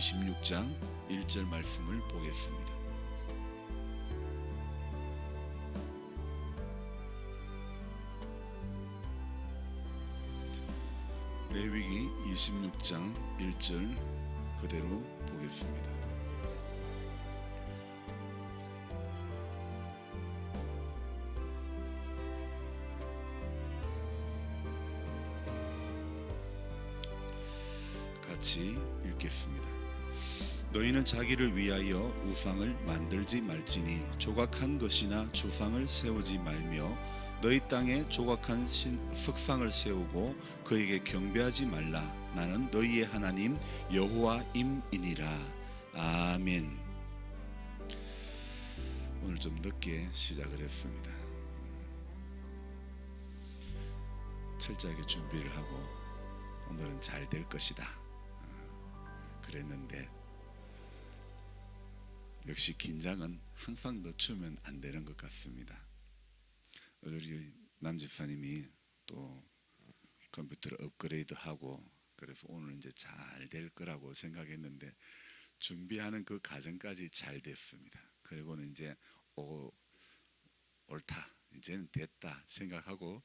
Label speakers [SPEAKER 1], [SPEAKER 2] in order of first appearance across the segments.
[SPEAKER 1] 26장 1절 말씀을 보겠습니다. 레위기 26장 1절 그대로 보겠습니다. 같이 읽겠습니다. 너희는 자기를 위하여 우상을 만들지 말지니 조각한 것이나 주상을 세우지 말며 너희 땅에 조각한 석상을 세우고 그에게 경배하지 말라. 나는 너희의 하나님 여호와임이니라. 아멘. 오늘 좀 늦게 시작을 했습니다. 철저하게 준비를 하고 오늘은 잘 될 것이다 그랬는데 역시 긴장은 항상 늦추면 안 되는 것 같습니다. 우리 남 집사님이 또 컴퓨터를 업그레이드하고 그래서 오늘 이제 잘 될 거라고 생각했는데 준비하는 그 과정까지 잘 됐습니다. 그리고는 이제 옳다, 이제는 됐다 생각하고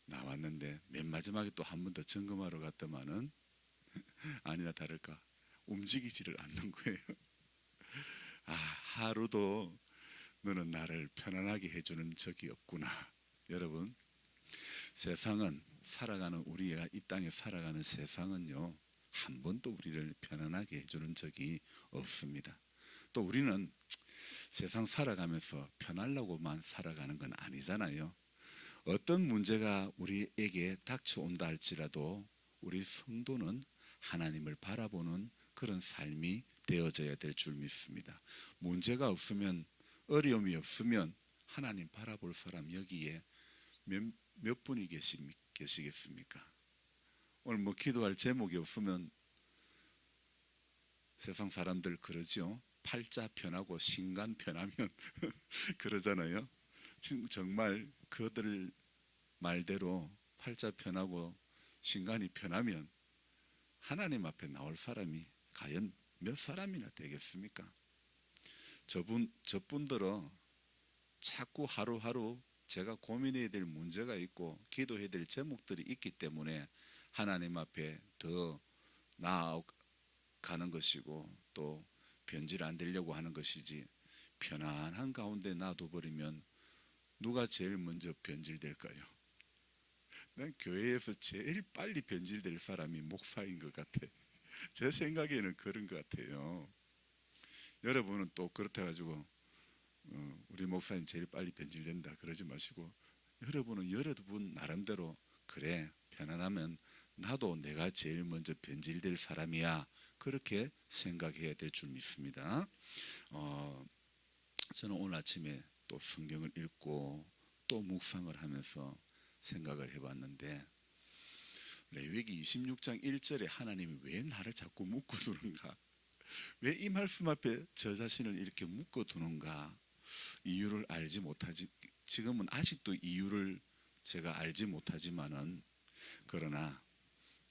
[SPEAKER 1] 나왔는데 맨 마지막에 또 한 번 더 점검하러 갔더만은 아니나 다를까 움직이지를 않는 거예요. 하루도 너는 나를 편안하게 해주는 적이 없구나. 여러분, 세상은 살아가는 우리가 이 땅에 살아가는 세상은요 한 번도 우리를 편안하게 해주는 적이 없습니다. 또 우리는 세상 살아가면서 편하려고만 살아가는 건 아니잖아요. 어떤 문제가 우리에게 닥쳐온다 할지라도 우리 성도는 하나님을 바라보는 그런 삶이 되어져야 될 줄 믿습니다. 문제가 없으면, 어려움이 없으면 하나님 바라볼 사람 여기에 몇 분이 계시겠습니까? 오늘 뭐 기도할 제목이 없으면 세상 사람들 그러죠. 팔자 편하고 신간 편하면 그러잖아요. 정말 그들 말대로 팔자 편하고 신간이 편하면 하나님 앞에 나올 사람이 과연 몇 사람이나 되겠습니까? 저분들은 자꾸 하루하루 제가 고민해야 될 문제가 있고 기도해야 될 제목들이 있기 때문에 하나님 앞에 더 나아가는 것이고 또 변질 안 되려고 하는 것이지, 편안한 가운데 놔둬버리면 누가 제일 먼저 변질될까요? 난 교회에서 제일 빨리 변질될 사람이 목사인 것 같아. 제 생각에는 그런 것 같아요. 여러분은 또 그렇다 가지고 우리 목사님 제일 빨리 변질된다 그러지 마시고, 여러분은 여러분 나름대로 그래 편안하면 나도 내가 제일 먼저 변질될 사람이야 그렇게 생각해야 될 줄 믿습니다. 저는 오늘 아침에 또 성경을 읽고 또 묵상을 하면서 생각을 해봤는데, 레위기 26장 1절에 하나님이 왜 나를 자꾸 묶어두는가, 왜 이 말씀 앞에 저 자신을 이렇게 묶어두는가, 이유를 알지 못하지, 지금은 아직도 이유를 제가 알지 못하지만은, 그러나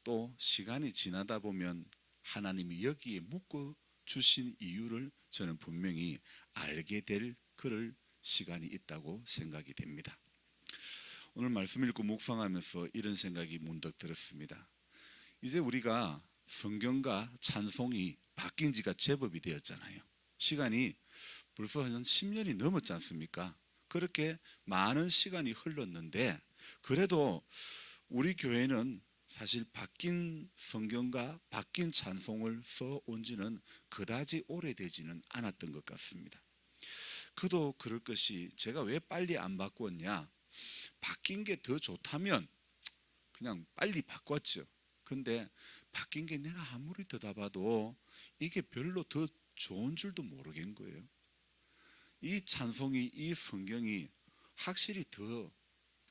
[SPEAKER 1] 또 시간이 지나다 보면 하나님이 여기에 묶어주신 이유를 저는 분명히 알게 될 그럴 시간이 있다고 생각이 됩니다. 오늘 말씀 읽고 묵상하면서 이런 생각이 문득 들었습니다. 이제 우리가 성경과 찬송이 바뀐 지가 제법이 되었잖아요. 시간이 벌써 한 10년이 넘었지 않습니까? 그렇게 많은 시간이 흘렀는데 그래도 우리 교회는 사실 바뀐 성경과 바뀐 찬송을 써온 지는 그다지 오래되지는 않았던 것 같습니다. 그도 그럴 것이, 제가 왜 빨리 안 바꿨냐, 바뀐 게 더 좋다면 그냥 빨리 바꿨죠. 근데 바뀐 게 내가 아무리 듣다봐도 이게 별로 더 좋은 줄도 모르겠는 거예요. 이 찬송이, 이 성경이 확실히 더,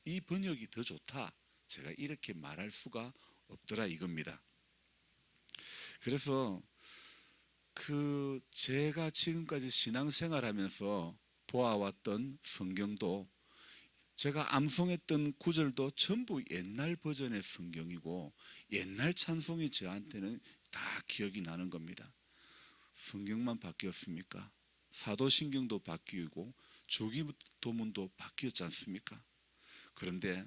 [SPEAKER 1] 이 번역이 더 좋다, 제가 이렇게 말할 수가 없더라 이겁니다. 그래서 제가 지금까지 신앙생활하면서 보아왔던 성경도, 제가 암송했던 구절도 전부 옛날 버전의 성경이고 옛날 찬송이 저한테는 다 기억이 나는 겁니다. 성경만 바뀌었습니까? 사도신경도 바뀌고 주기도문도 바뀌었지 않습니까? 그런데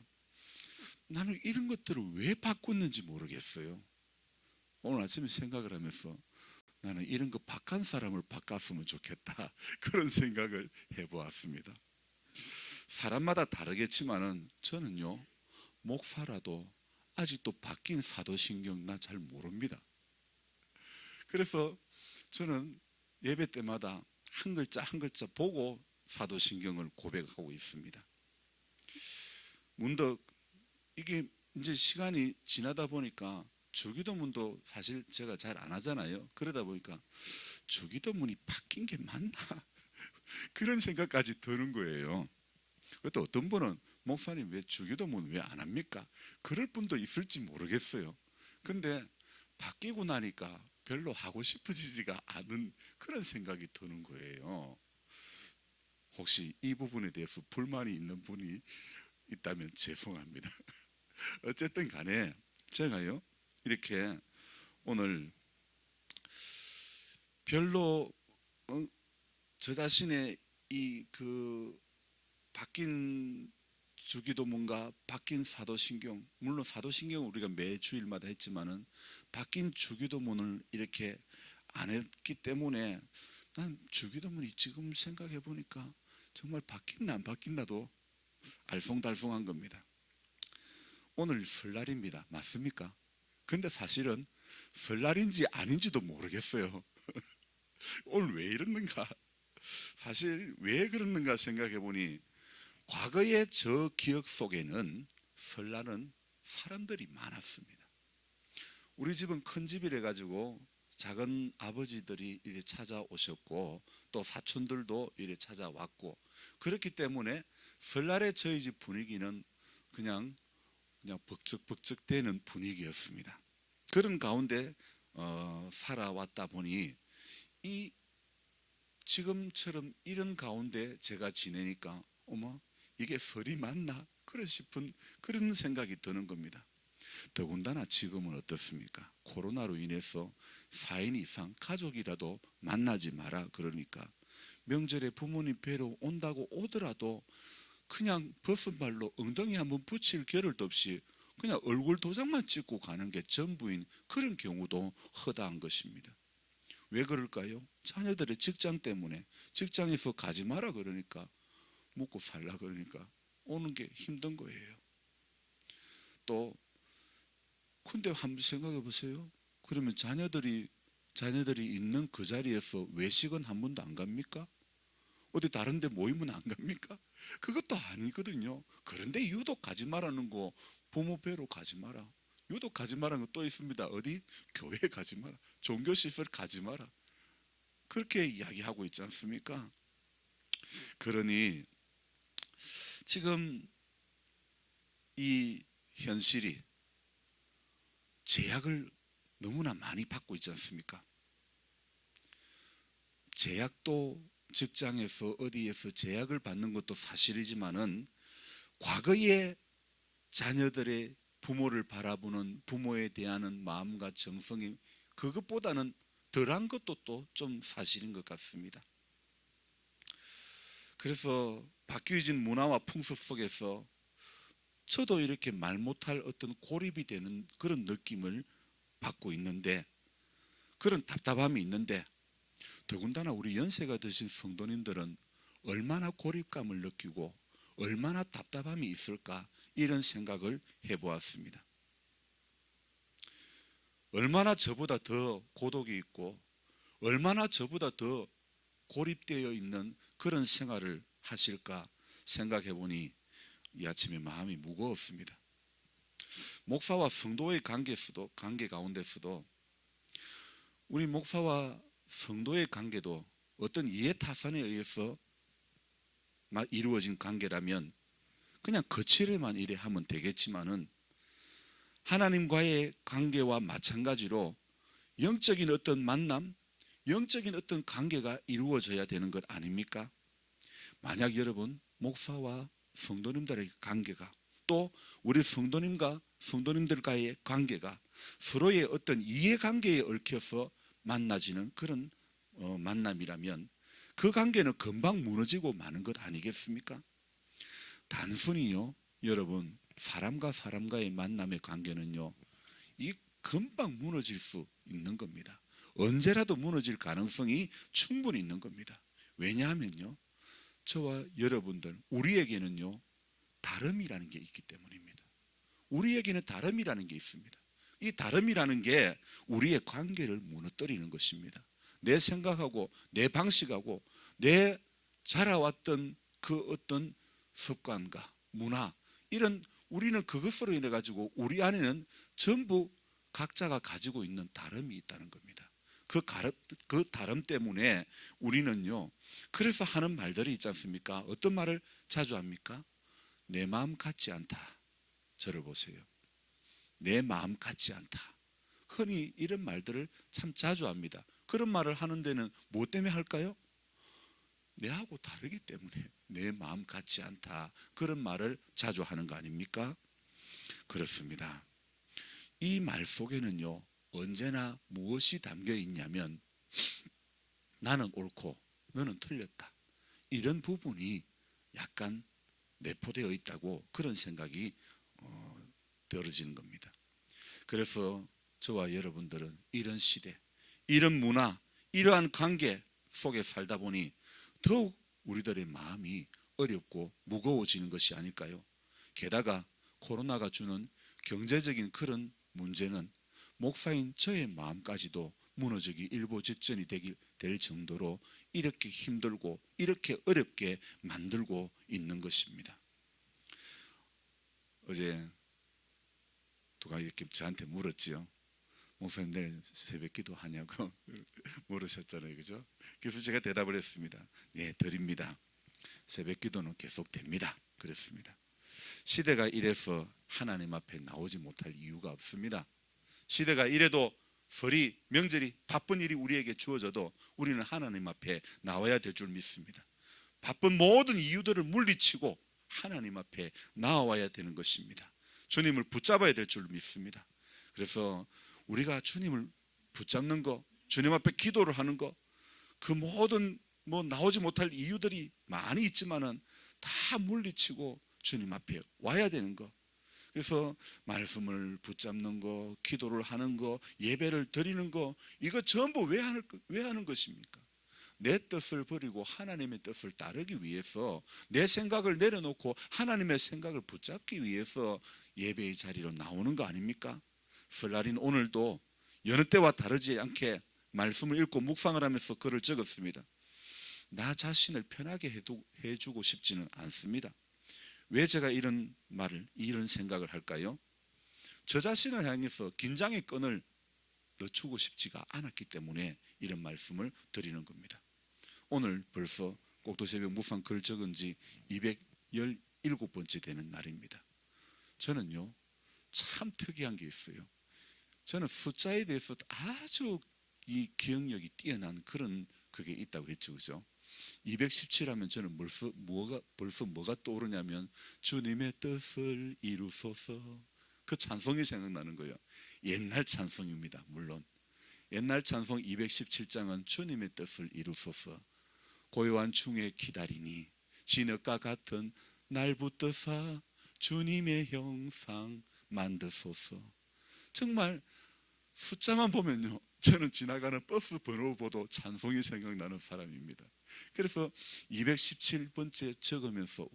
[SPEAKER 1] 나는 이런 것들을 왜 바꿨는지 모르겠어요. 오늘 아침에 생각을 하면서 나는 이런 거 바꾼 사람을 바꿨으면 좋겠다 그런 생각을 해보았습니다. 사람마다 다르겠지만은 저는요, 목사라도 아직도 바뀐 사도신경 나 잘 모릅니다. 그래서 저는 예배 때마다 한 글자 한 글자 보고 사도신경을 고백하고 있습니다. 문득 이게 이제 시간이 지나다 보니까 주기도문도 사실 제가 잘 안 하잖아요. 그러다 보니까 주기도문이 바뀐 게 맞나? 그런 생각까지 드는 거예요. 또 어떤 분은 목사님 왜 주기도문 왜 안 합니까? 그럴 분도 있을지 모르겠어요. 근데 바뀌고 나니까 별로 하고 싶어지지가 않은 그런 생각이 드는 거예요. 혹시 이 부분에 대해서 불만이 있는 분이 있다면 죄송합니다. 어쨌든 간에 제가요, 이렇게 오늘 별로 저 자신의 이 바뀐 주기도문과 바뀐 사도신경, 물론 사도신경은 우리가 매 주일마다 했지만은 바뀐 주기도문을 이렇게 안 했기 때문에 난 주기도문이 지금 생각해 보니까 정말 바뀌나 안 바뀌나도 알쏭달쏭한 겁니다. 오늘 설날입니다. 맞습니까? 근데 사실은 설날인지 아닌지도 모르겠어요. 오늘 왜 이러는가? 사실 왜 그러는가 생각해 보니 과거의 저 기억 속에는 설날은 사람들이 많았습니다. 우리 집은 큰 집이라 가지고 작은 아버지들이 이래 찾아오셨고 또 사촌들도 이래 찾아왔고, 그렇기 때문에 설날에 저희 집 분위기는 그냥 벅적벅적 되는 분위기였습니다. 그런 가운데 살아왔다 보니 이 지금처럼 이런 가운데 제가 지내니까 어머 이게 설이 맞나? 그런 생각이 드는 겁니다. 더군다나 지금은 어떻습니까? 코로나로 인해서 4인 이상 가족이라도 만나지 마라 그러니까 명절에 부모님 뵈러 온다고 오더라도 그냥 벗은발로 엉덩이 한번 붙일 겨를도 없이 그냥 얼굴 도장만 찍고 가는 게 전부인 그런 경우도 허다한 것입니다. 왜 그럴까요? 자녀들의 직장 때문에 직장에서 가지 마라 그러니까 먹고 살라 그러니까 오는 게 힘든 거예요. 또 근데 한번 생각해 보세요. 그러면 자녀들이 있는 그 자리에서 외식은 한 번도 안 갑니까? 어디 다른 데 모이면 안 갑니까? 그것도 아니거든요. 그런데 유독 가지 말라는 거, 부모 뵈러 가지 마라. 유독 가지 말라는 거 또 있습니다. 어디? 교회 가지 마라. 종교시설 가지 마라. 그렇게 이야기하고 있지 않습니까? 그러니 지금 이 현실이 제약을 너무나 많이 받고 있지 않습니까? 제약도 직장에서 어디에서 제약을 받는 것도 사실이지만은 과거의 자녀들의 부모를 바라보는 부모에 대한 마음과 정성이 그것보다는 덜한 것도 또 좀 사실인 것 같습니다. 그래서 바뀌어진 문화와 풍습 속에서 저도 이렇게 말 못할 어떤 고립이 되는 그런 느낌을 받고 있는데, 그런 답답함이 있는데, 더군다나 우리 연세가 드신 성도님들은 얼마나 고립감을 느끼고 얼마나 답답함이 있을까 이런 생각을 해보았습니다. 얼마나 저보다 더 고독이 있고 얼마나 저보다 더 고립되어 있는 그런 생활을 하실까 생각해 보니 이 아침에 마음이 무거웠습니다. 목사와 성도의 관계 가운데서도 우리 목사와 성도의 관계도 어떤 이해타산에 의해서 이루어진 관계라면 그냥 거칠에만 이래 하면 되겠지만은 하나님과의 관계와 마찬가지로 영적인 어떤 만남, 영적인 어떤 관계가 이루어져야 되는 것 아닙니까? 만약 여러분 목사와 성도님들의 관계가 또 우리 성도님과 성도님들과의 관계가 서로의 어떤 이해관계에 얽혀서 만나지는 그런 만남이라면 그 관계는 금방 무너지고 마는 것 아니겠습니까? 단순히요, 여러분, 사람과 사람과의 만남의 관계는요, 이 금방 무너질 수 있는 겁니다. 언제라도 무너질 가능성이 충분히 있는 겁니다. 왜냐하면요, 저와 여러분들, 우리에게는요, 다름이라는 게 있기 때문입니다. 우리에게는 다름이라는 게 있습니다. 이 다름이라는 게 우리의 관계를 무너뜨리는 것입니다. 내 생각하고 내 방식하고 내 자라왔던 그 어떤 습관과 문화, 이런 우리는 그것으로 인해 가지고 우리 안에는 전부 각자가 가지고 있는 다름이 있다는 겁니다. 그 다름 때문에 우리는요, 그래서 하는 말들이 있지 않습니까? 어떤 말을 자주 합니까? 내 마음 같지 않다. 저를 보세요. 내 마음 같지 않다. 흔히 이런 말들을 참 자주 합니다. 그런 말을 하는 데는 뭐 때문에 할까요? 내하고 다르기 때문에 내 마음 같지 않다. 그런 말을 자주 하는 거 아닙니까? 그렇습니다. 이 말 속에는요, 언제나 무엇이 담겨 있냐면 나는 옳고 너는 틀렸다. 이런 부분이 약간 내포되어 있다고 그런 생각이 떨어지는 겁니다. 그래서 저와 여러분들은 이런 시대, 이런 문화, 이러한 관계 속에 살다 보니 더욱 우리들의 마음이 어렵고 무거워지는 것이 아닐까요? 게다가 코로나가 주는 경제적인 그런 문제는 목사인 저의 마음까지도 무너지기 일보 직전이 될 정도로 이렇게 힘들고 이렇게 어렵게 만들고 있는 것입니다. 어제 누가 이렇게 저한테 물었지요. 목사님 내일 새벽 기도 하냐고 물으셨잖아요. 그죠? 그래서 제가 대답을 했습니다. 네, 드립니다. 새벽 기도는 계속 됩니다. 그랬습니다. 시대가 이래서 하나님 앞에 나오지 못할 이유가 없습니다. 시대가 이래도 설이, 명절이, 바쁜 일이 우리에게 주어져도 우리는 하나님 앞에 나와야 될 줄 믿습니다. 바쁜 모든 이유들을 물리치고 하나님 앞에 나와야 되는 것입니다. 주님을 붙잡아야 될 줄 믿습니다. 그래서 우리가 주님을 붙잡는 거, 주님 앞에 기도를 하는 거, 그 모든 나오지 못할 이유들이 많이 있지만은 다 물리치고 주님 앞에 와야 되는 거. 그래서 말씀을 붙잡는 거, 기도를 하는 거, 예배를 드리는 거, 이거 전부 왜 하는 것입니까? 내 뜻을 버리고 하나님의 뜻을 따르기 위해서, 내 생각을 내려놓고 하나님의 생각을 붙잡기 위해서 예배의 자리로 나오는 거 아닙니까? 설날인 오늘도 여느 때와 다르지 않게 말씀을 읽고 묵상을 하면서 글을 적었습니다. 나 자신을 편하게 해주고 싶지는 않습니다. 왜 제가 이런 생각을 할까요? 저 자신을 향해서 긴장의 끈을 늦추고 싶지가 않았기 때문에 이런 말씀을 드리는 겁니다. 오늘 벌써 꼭두새벽 묵상 글 적은 지 217번째 되는 날입니다. 저는요, 참 특이한 게 있어요. 저는 숫자에 대해서 아주 이 기억력이 뛰어난 그게 있다고 했죠. 그죠? 217 하면 저는 벌써 뭐가 떠오르냐면 주님의 뜻을 이루소서, 그 찬송이 생각나는 거예요. 옛날 찬송입니다. 물론 옛날 찬송 217장은 주님의 뜻을 이루소서, 고요한 중에 기다리니 진흙과 같은 날 붙드사 주님의 형상 만드소서. 정말 숫자만 보면요, 저는 지나가는 버스 번호 보도 찬송이 생각나는 사람입니다. 그래서 217번째 적으면서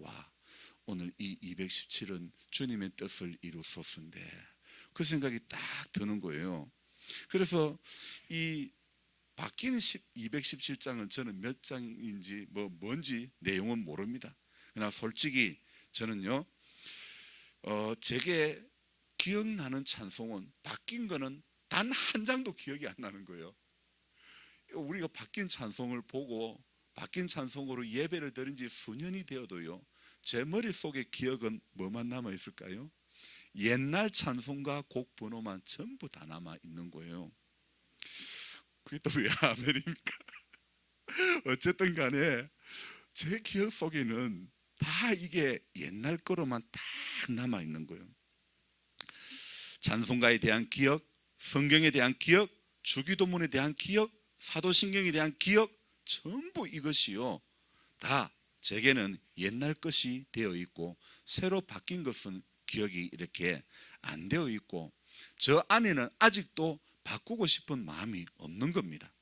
[SPEAKER 1] 오늘 이 217은 주님의 뜻을 이루소서인데 그 생각이 딱 드는 거예요. 그래서 이 바뀌는 217장은 저는 몇 장인지 뭔지 내용은 모릅니다. 그러나 솔직히 저는요, 제게 기억나는 찬송은 바뀐 거는 단 한 장도 기억이 안 나는 거예요. 우리가 바뀐 찬송을 보고 바뀐 찬송으로 예배를 드린 지 수년이 되어도요, 제 머릿속에 기억은 뭐만 남아 있을까요? 옛날 찬송과 곡 번호만 전부 다 남아 있는 거예요. 그게 또 왜 아멘입니까? 어쨌든 간에 제 기억 속에는 다 이게 옛날 거로만 딱 남아 있는 거예요. 찬송가에 대한 기억, 성경에 대한 기억, 주기도문에 대한 기억, 사도신경에 대한 기억, 전부 이것이요 다 제게는 옛날 것이 되어 있고 새로 바뀐 것은 기억이 이렇게 안 되어 있고 저 안에는 아직도 바꾸고 싶은 마음이 없는 겁니다.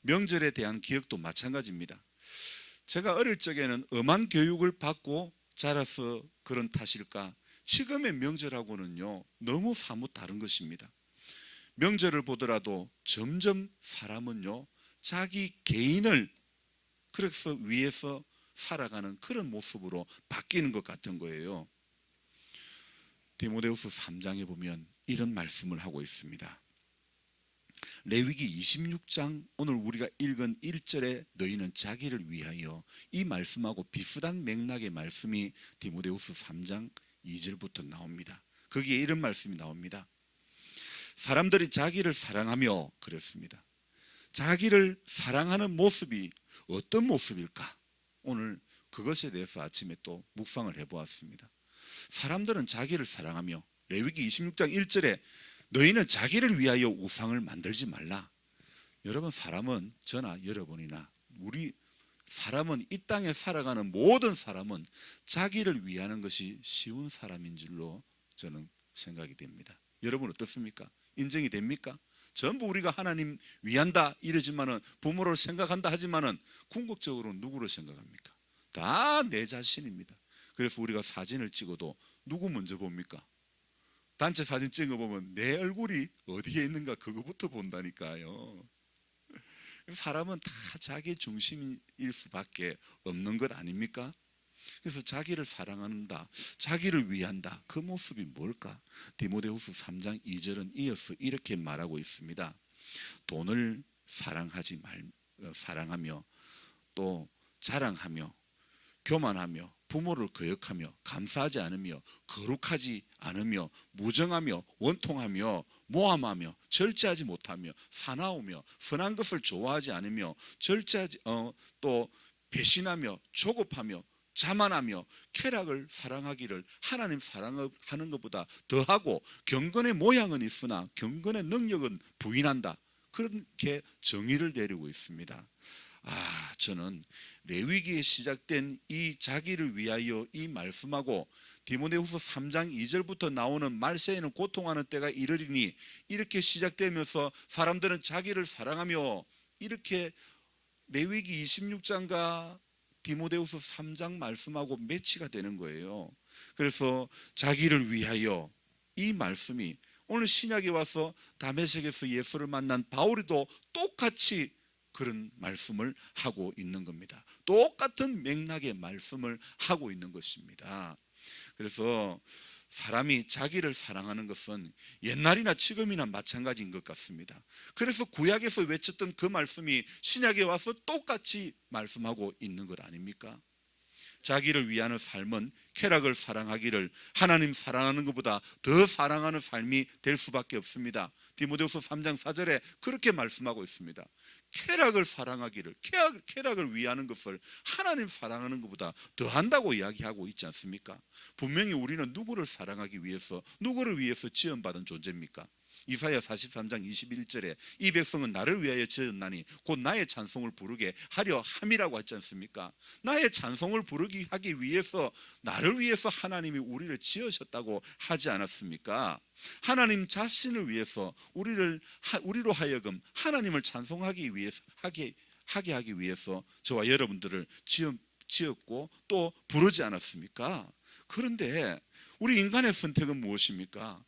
[SPEAKER 1] 명절에 대한 기억도 마찬가지입니다. 제가 어릴 적에는 엄한 교육을 받고 자라서 그런 탓일까, 지금의 명절하고는요 너무 사뭇 다른 것입니다. 명절을 보더라도 점점 사람은요 자기 개인을 그래서 위해서 살아가는 그런 모습으로 바뀌는 것 같은 거예요. 디모데후서 3장에 보면 이런 말씀을 하고 있습니다. 레위기 26장 오늘 우리가 읽은 1절에 너희는 자기를 위하여, 이 말씀하고 비슷한 맥락의 말씀이 디모데후서 3장 2절부터 나옵니다. 거기에 이런 말씀이 나옵니다. 사람들이 자기를 사랑하며, 그랬습니다. 자기를 사랑하는 모습이 어떤 모습일까? 오늘 그것에 대해서 아침에 또 묵상을 해보았습니다. 사람들은 자기를 사랑하며, 레위기 26장 1절에 너희는 자기를 위하여 우상을 만들지 말라. 여러분, 사람은 저나 여러분이나 우리 사람은, 이 땅에 살아가는 모든 사람은 자기를 위하는 것이 쉬운 사람인 줄로 저는 생각이 됩니다. 여러분 어떻습니까? 인정이 됩니까? 전부 우리가 하나님 위한다 이러지만은, 부모를 생각한다 하지만은 궁극적으로 누구를 생각합니까? 다 내 자신입니다. 그래서 우리가 사진을 찍어도 누구 먼저 봅니까? 단체 사진 찍어보면 내 얼굴이 어디에 있는가 그거부터 본다니까요. 사람은 다 자기 중심일 수밖에 없는 것 아닙니까? 그래서 자기를 사랑한다, 자기를 위한다, 그 모습이 뭘까? 디모데후서 3장 2절은 이어서 이렇게 말하고 있습니다. 돈을 사랑하며 또 자랑하며 교만하며 부모를 거역하며 감사하지 않으며 거룩하지 않으며 무정하며 원통하며 모함하며 절제하지 못하며 사나우며 선한 것을 좋아하지 않으며 또 배신하며 조급하며 자만하며 쾌락을 사랑하기를 하나님 사랑하는 것보다 더하고 경건의 모양은 있으나 경건의 능력은 부인한다. 그렇게 정의를 내리고 있습니다. 저는 레위기에 시작된 이 자기를 위하여 이 말씀하고 디모데후서 3장 2절부터 나오는 말세에는 고통하는 때가 이르리니, 이렇게 시작되면서 사람들은 자기를 사랑하며, 이렇게 레위기 26장과 디모데후서 3장 말씀하고 매치가 되는 거예요. 그래서 자기를 위하여 이 말씀이 오늘 신약에 와서 다메섹에서 예수를 만난 바울이도 똑같이 그런 말씀을 하고 있는 겁니다. 똑같은 맥락의 말씀을 하고 있는 것입니다. 그래서 사람이 자기를 사랑하는 것은 옛날이나 지금이나 마찬가지인 것 같습니다. 그래서 구약에서 외쳤던 그 말씀이 신약에 와서 똑같이 말씀하고 있는 것 아닙니까? 자기를 위하는 삶은 쾌락을 사랑하기를 하나님 사랑하는 것보다 더 사랑하는 삶이 될 수밖에 없습니다. 디모데후서 3장 4절에 그렇게 말씀하고 있습니다. 쾌락을 사랑하기를, 쾌락을 위하는 것을 하나님 사랑하는 것보다 더 한다고 이야기하고 있지 않습니까? 분명히 우리는 누구를 사랑하기 위해서, 누구를 위해서 지원받은 존재입니까? 이사야 43장 21절에 이 백성은 나를 위하여 지었나니 곧 나의 찬송을 부르게 하려 함이라고 했지 않습니까? 나의 찬송을 부르기 하기 위해서, 나를 위해서 하나님이 우리를 지으셨다고 하지 않았습니까? 하나님 자신을 위해서 우리로 하여금 하나님을 찬송하기 위해서 하게 하기 위해서 저와 여러분들을 지었고 또 부르지 않았습니까? 그런데 우리 인간의 선택은 무엇입니까?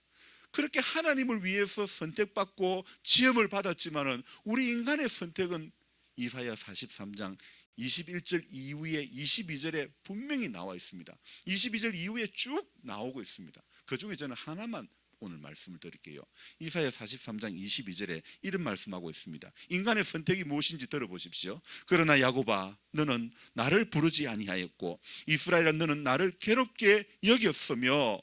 [SPEAKER 1] 그렇게 하나님을 위해서 선택받고 지음을 받았지만은 우리 인간의 선택은 이사야 43장 21절 이후에 22절에 분명히 나와 있습니다. 22절 이후에 쭉 나오고 있습니다. 그 중에 저는 하나만 오늘 말씀을 드릴게요. 이사야 43장 22절에 이런 말씀하고 있습니다. 인간의 선택이 무엇인지 들어보십시오. 그러나 야곱아, 너는 나를 부르지 아니하였고 이스라엘아, 너는 나를 괴롭게 여겼으며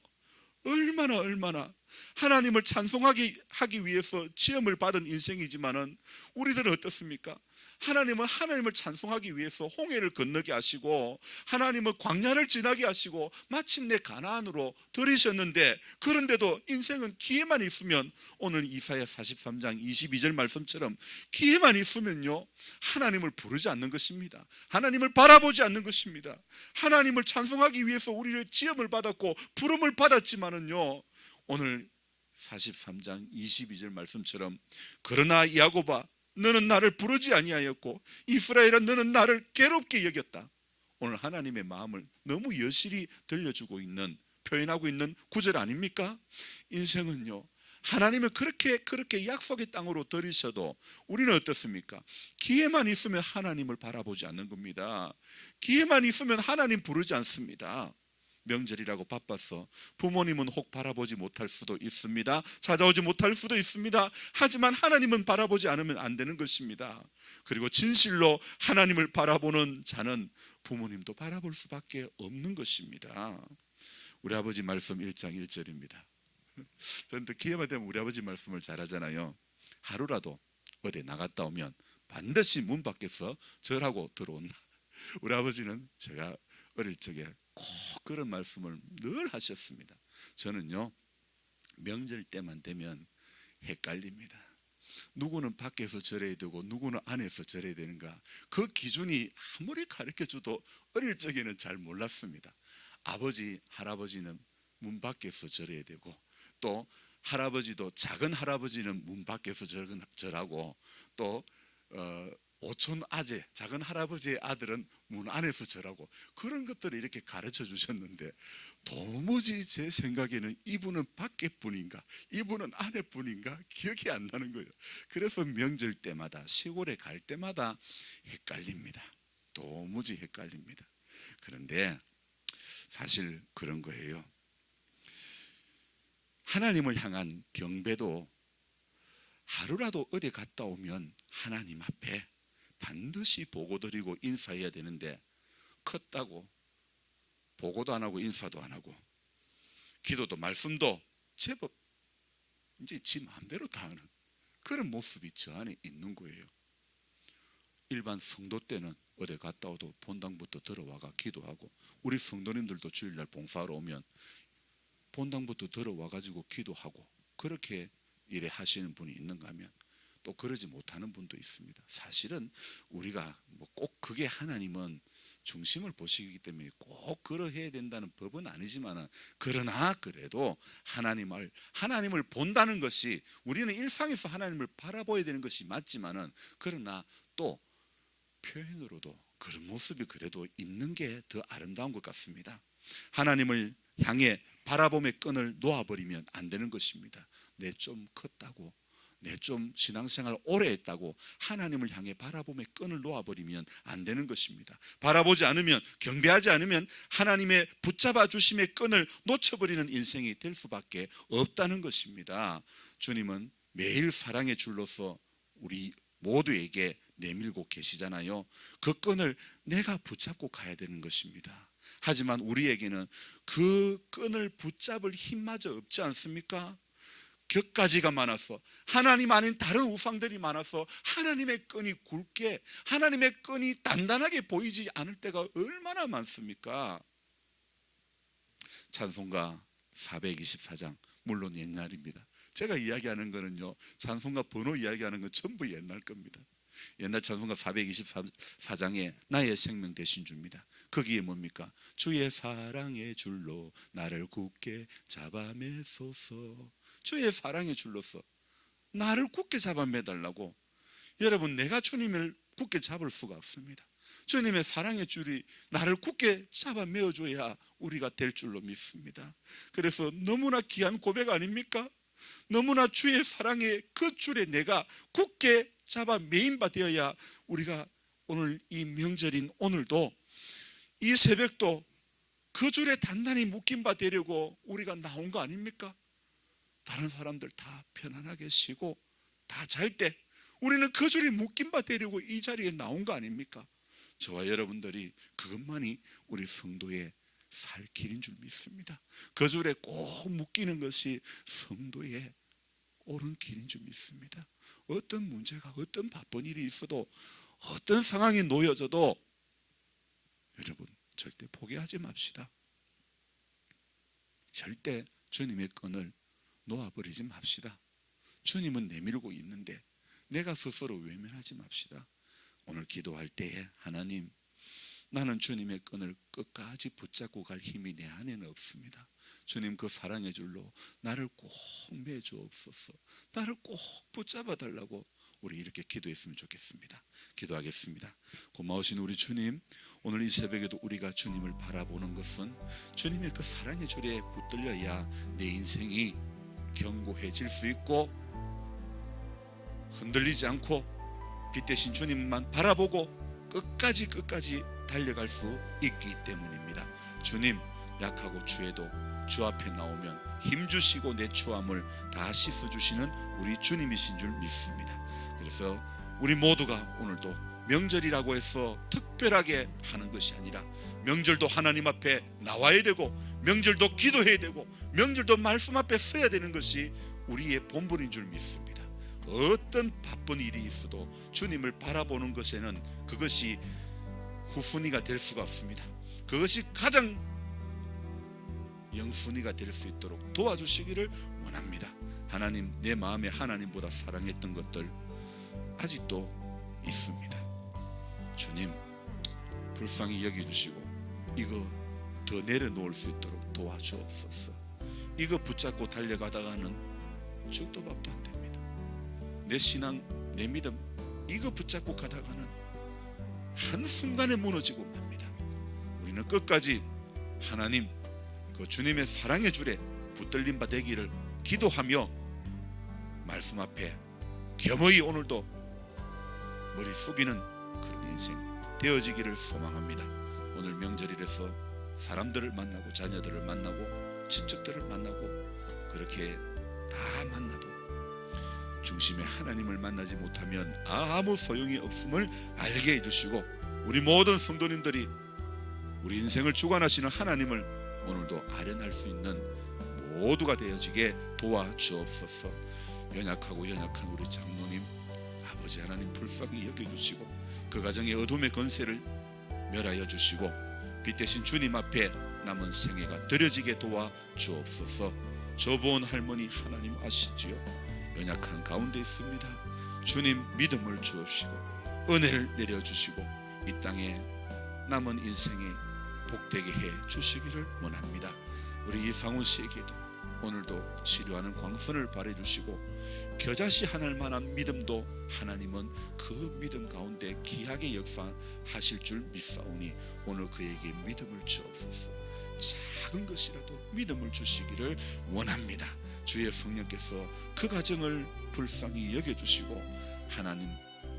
[SPEAKER 1] 얼마나 하나님을 찬송하기 위해서 지음을 받은 인생이지만은 우리들은 어떻습니까? 하나님을 찬송하기 위해서 홍해를 건너게 하시고 하나님은 광야를 지나게 하시고 마침내 가나안으로 들이셨는데, 그런데도 인생은 기회만 있으면, 오늘 이사야 43장 22절 말씀처럼 기회만 있으면요 하나님을 부르지 않는 것입니다. 하나님을 바라보지 않는 것입니다. 하나님을 찬송하기 위해서 우리를 지음을 받았고 부름을 받았지만은요, 오늘 43장 22절 말씀처럼 그러나 야곱아 너는 나를 부르지 아니하였고 이스라엘아 너는 나를 괴롭게 여겼다. 오늘 하나님의 마음을 너무 여실히 들려주고 있는, 표현하고 있는 구절 아닙니까? 인생은요 하나님을 그렇게 약속의 땅으로 들이셔도 우리는 어떻습니까? 기회만 있으면 하나님을 바라보지 않는 겁니다. 기회만 있으면 하나님 부르지 않습니다. 명절이라고 바빠서 부모님은 혹 바라보지 못할 수도 있습니다. 찾아오지 못할 수도 있습니다. 하지만 하나님은 바라보지 않으면 안 되는 것입니다. 그리고 진실로 하나님을 바라보는 자는 부모님도 바라볼 수밖에 없는 것입니다. 우리 아버지 말씀 1장 1절입니다. 저는 또 기회만 되면 우리 아버지 말씀을 잘하잖아요. 하루라도 어디 나갔다 오면 반드시 문 밖에서 절하고 들어온다. 우리 아버지는 제가 어릴 적에 꼭 그런 말씀을 늘 하셨습니다. 저는요 명절 때만 되면 헷갈립니다. 누구는 밖에서 절해야 되고 누구는 안에서 절해야 되는가, 그 기준이 아무리 가르쳐줘도 어릴 적에는 잘 몰랐습니다. 아버지, 할아버지는 문 밖에서 절해야 되고, 또 할아버지도, 작은 할아버지는 문 밖에서 절하고, 또 오촌 아재, 작은 할아버지의 아들은 문 안에서 절하고, 그런 것들을 이렇게 가르쳐 주셨는데 도무지 제 생각에는 이분은 밖에 뿐인가 이분은 안에 뿐인가 기억이 안 나는 거예요. 그래서 명절 때마다, 시골에 갈 때마다 헷갈립니다. 도무지 헷갈립니다. 그런데 사실 그런 거예요. 하나님을 향한 경배도 하루라도 어디 갔다 오면 하나님 앞에 반드시 보고드리고 인사해야 되는데, 컸다고 보고도 안 하고 인사도 안 하고 기도도 말씀도 제법 이제 지 마음대로 다 하는 그런 모습이 저 안에 있는 거예요. 일반 성도 때는 어디 갔다 와도 본당부터 들어와가 기도하고, 우리 성도님들도 주일날 봉사하러 오면 본당부터 들어와가지고 기도하고, 그렇게 일에 하시는 분이 있는가 하면 또 그러지 못하는 분도 있습니다. 사실은 우리가 뭐 꼭 그게 하나님은 중심을 보시기 때문에 꼭 그러해야 된다는 법은 아니지만, 그러나 그래도 하나님을 본다는 것이, 우리는 일상에서 하나님을 바라봐야 되는 것이 맞지만은, 그러나 또 표현으로도 그런 모습이 그래도 있는 게 더 아름다운 것 같습니다. 하나님을 향해 바라봄의 끈을 놓아버리면 안 되는 것입니다. 내 좀 컸다고, 내 좀 신앙생활 오래 했다고 하나님을 향해 바라봄의 끈을 놓아버리면 안 되는 것입니다. 바라보지 않으면, 경배하지 않으면 하나님의 붙잡아 주심의 끈을 놓쳐버리는 인생이 될 수밖에 없다는 것입니다. 주님은 매일 사랑의 줄로서 우리 모두에게 내밀고 계시잖아요. 그 끈을 내가 붙잡고 가야 되는 것입니다. 하지만 우리에게는 그 끈을 붙잡을 힘마저 없지 않습니까? 격가지가 많아서, 하나님 아닌 다른 우상들이 많아서 하나님의 끈이 굵게, 하나님의 끈이 단단하게 보이지 않을 때가 얼마나 많습니까? 찬송가 424장, 물론 옛날입니다. 제가 이야기하는 거는요, 찬송가 번호 이야기하는 건 전부 옛날 겁니다. 옛날 찬송가 424장에 나의 생명 되신 주입니다. 거기에 뭡니까? 주의 사랑의 줄로 나를 굳게 잡아 매소서. 주의 사랑의 줄로서 나를 굳게 잡아 매달라고. 여러분, 내가 주님을 굳게 잡을 수가 없습니다. 주님의 사랑의 줄이 나를 굳게 잡아 메어줘야 우리가 될 줄로 믿습니다. 그래서 너무나 귀한 고백 아닙니까? 너무나 주의 사랑의 그 줄에 내가 굳게 잡아 매인 바 되어야 우리가 오늘 이 명절인 오늘도, 이 새벽도 그 줄에 단단히 묶인 바 되려고 우리가 나온 거 아닙니까? 다른 사람들 다 편안하게 쉬고 다 잘 때 우리는 그 줄이 묶인 바 되려고 이 자리에 나온 거 아닙니까? 저와 여러분들이 그것만이 우리 성도의 살 길인 줄 믿습니다. 그 줄에 꼭 묶이는 것이 성도의 옳은 길인 줄 믿습니다. 어떤 문제가, 어떤 바쁜 일이 있어도, 어떤 상황이 놓여져도 여러분 절대 포기하지 맙시다. 절대 주님의 끈을 놓아버리지 맙시다. 주님은 내밀고 있는데 내가 스스로 외면하지 맙시다. 오늘 기도할 때에 하나님, 나는 주님의 끈을 끝까지 붙잡고 갈 힘이 내 안에는 없습니다. 주님 그 사랑의 줄로 나를 꼭 매주옵소서. 나를 꼭 붙잡아 달라고 우리 이렇게 기도했으면 좋겠습니다. 기도하겠습니다. 고마우신 우리 주님, 오늘 이 새벽에도 우리가 주님을 바라보는 것은 주님의 그 사랑의 줄에 붙들려야 내 인생이 견고해질 수 있고 흔들리지 않고 빛 대신 주님만 바라보고 끝까지 달려갈 수 있기 때문입니다. 주님, 약하고 추해도 주 앞에 나오면 힘주시고 내 추함을 다 씻어주시는 우리 주님이신 줄 믿습니다. 그래서 우리 모두가 오늘도 명절이라고 해서 특별하게 하는 것이 아니라 명절도 하나님 앞에 나와야 되고 명절도 기도해야 되고 명절도 말씀 앞에 서야 되는 것이 우리의 본분인 줄 믿습니다. 어떤 바쁜 일이 있어도 주님을 바라보는 것에는 그것이 후순위가 될 수가 없습니다. 그것이 가장 영순위가 될 수 있도록 도와주시기를 원합니다. 하나님, 내 마음에 하나님보다 사랑했던 것들 아직도 있습니다. 주님, 불쌍히 여겨주시고 이거 더 내려놓을 수 있도록 도와주옵소서. 이거 붙잡고 달려가다가는 죽도 밥도 안 됩니다. 내 신앙, 내 믿음 이거 붙잡고 가다가는 한순간에 무너지고 맙니다. 우리는 끝까지 하나님 그 주님의 사랑의 줄에 붙들림 바 되기를 기도하며 말씀 앞에 겸허히 오늘도 머리 숙이는 그런 인생 되어지기를 소망합니다. 오늘 명절이라서 사람들을 만나고 자녀들을 만나고 친척들을 만나고 그렇게 다 만나도 중심의 하나님을 만나지 못하면 아무 소용이 없음을 알게 해주시고 우리 모든 성도님들이 우리 인생을 주관하시는 하나님을 오늘도 아련할 수 있는 모두가 되어지게 도와주옵소서. 연약하고 연약한 우리 장로님 아버지 하나님 불쌍히 여겨주시고 그 가정의 어둠의 권세를 멸하여 주시고 빛 대신 주님 앞에 남은 생애가 드려지게 도와주옵소서. 저보은 할머니 하나님 아시지요? 연약한 가운데 있습니다. 주님 믿음을 주옵시고 은혜를 내려주시고 이 땅에 남은 인생에 복되게 해 주시기를 원합니다. 우리 이상훈 씨에게도 오늘도 치료하는 광선을 발해주시고 겨자씨 하늘 만한 믿음도 하나님은 그 믿음 가운데 귀하게 역사하실 줄 믿사오니 오늘 그에게 믿음을 주옵소서. 작은 것이라도 믿음을 주시기를 원합니다. 주의 성령께서 그 가정을 불쌍히 여겨주시고 하나님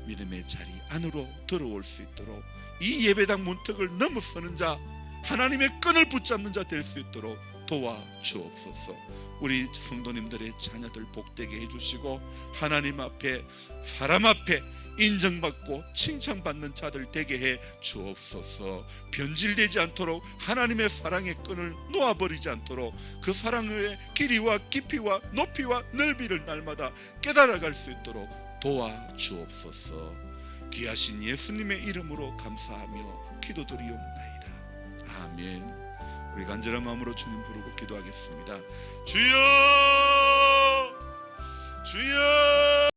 [SPEAKER 1] 믿음의 자리 안으로 들어올 수 있도록 이 예배당 문턱을 넘어서는 자 하나님의 끈을 붙잡는 자 될 수 있도록 도와주옵소서. 우리 성도님들의 자녀들 복되게 해주시고 하나님 앞에 사람 앞에 인정받고 칭찬받는 자들 되게 해 주옵소서. 변질되지 않도록 하나님의 사랑의 끈을 놓아버리지 않도록 그 사랑의 길이와 깊이와 높이와 넓이를 날마다 깨달아갈 수 있도록 도와주옵소서. 귀하신 예수님의 이름으로 감사하며 기도드리옵나이다. 아멘. 우리 간절한 마음으로 주님 부르고 기도하겠습니다. 주여, 주여.